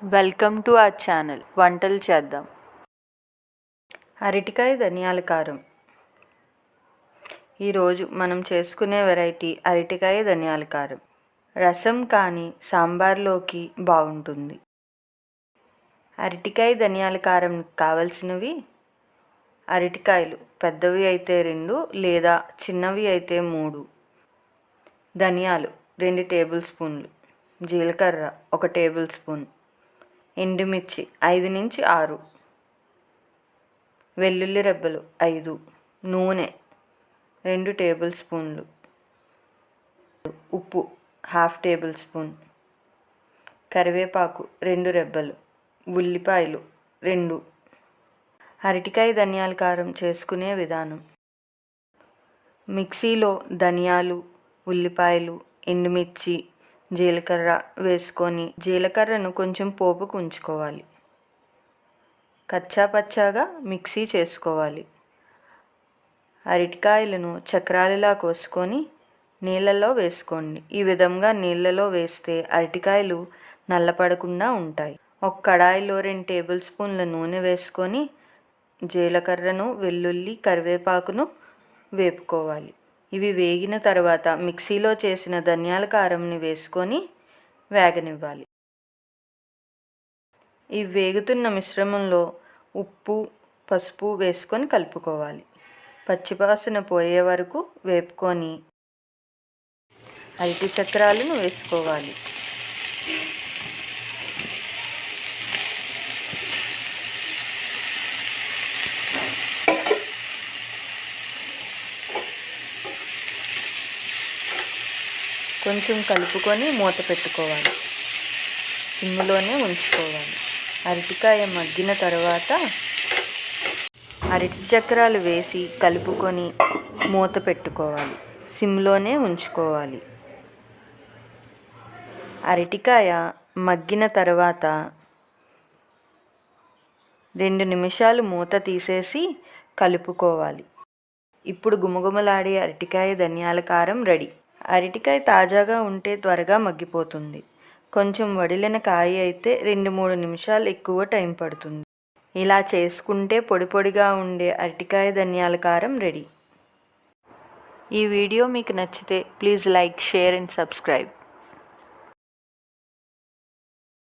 Welcome to our channel. వంటలు చేద్దాం. అరటికాయ ధనియాల కారం. ఈరోజు మనం చేసుకునే వెరైటీ అరటికాయ ధనియాల కారం. రసం కానీ సాంబార్లోకి బాగుంటుంది. అరటికాయ ధనియాల కారం కావలసినవి: అరటికాయలు పెద్దవి అయితే 2 లేదా చిన్నవి అయితే 3, ధనియాలు 2 టేబుల్ స్పూన్లు, జీలకర్ర 1 టేబుల్ స్పూన్, ఎండుమిర్చి 5 నుంచి 6, వెల్లుల్లి రెబ్బలు 5, నూనె 2 టేబుల్ స్పూన్లు, ఉప్పు 1/2 టేబుల్ స్పూన్, కరివేపాకు 2 రెబ్బలు, ఉల్లిపాయలు 2. అరటికాయ ధనియాల కారం చేసుకునే విధానం: మిక్సీలో ధనియాలు, ఉల్లిపాయలు, ఎండుమిర్చి, జీలకర్ర వేసుకొని జీలకర్రను కొంచెం పోపుకు ఉంచుకోవాలి. కచ్చా పచ్చాగా మిక్సీ చేసుకోవాలి. అరటికాయలను చక్రాలలా కోసుకొని నీళ్ళలో వేసుకోండి. ఈ విధంగా నీళ్ళలో వేస్తే అరటికాయలు నల్లపడకుండా ఉంటాయి. ఒక కడాయిలో 2 టేబుల్ స్పూన్ల నూనె వేసుకొని జీలకర్రను, వెల్లుల్లి, కరివేపాకును వేపుకోవాలి. ఇవి వేగిన తర్వాత మిక్సీలో చేసిన ధనియాల కారంని వేసుకొని వేగనివ్వాలి. ఈ వేగుతున్న మిశ్రమంలో ఉప్పు, పసుపు వేసుకొని కలుపుకోవాలి. పచ్చివాసన పోయే వరకు వేపుకొని అరటి చక్రాలను వేసుకోవాలి. కొంచెం కలుపుకొని మూత పెట్టుకోవాలి. సిమ్లోనే ఉంచుకోవాలి. అరటికాయ మగ్గిన తర్వాత అరటి చక్రాలు వేసి కలుపుకొని మూత పెట్టుకోవాలి. సిమ్లోనే ఉంచుకోవాలి. అరటికాయ మగ్గిన తర్వాత 2 నిమిషాలు మూత తీసేసి కలుపుకోవాలి. ఇప్పుడు గుమగుమలాడే అరటికాయ ధనియాల కారం రెడీ. అరటికాయ తాజాగా ఉంటే త్వరగా మగ్గిపోతుంది. కొంచెం వడిలిన కాయ అయితే 2-3 నిమిషాలు ఎక్కువ టైం పడుతుంది. ఇలా చేసుకుంటే పొడి పొడిగా ఉండే అరటికాయ ధనియాల కారం రెడీ. ఈ వీడియో మీకు నచ్చితే please like, share and subscribe.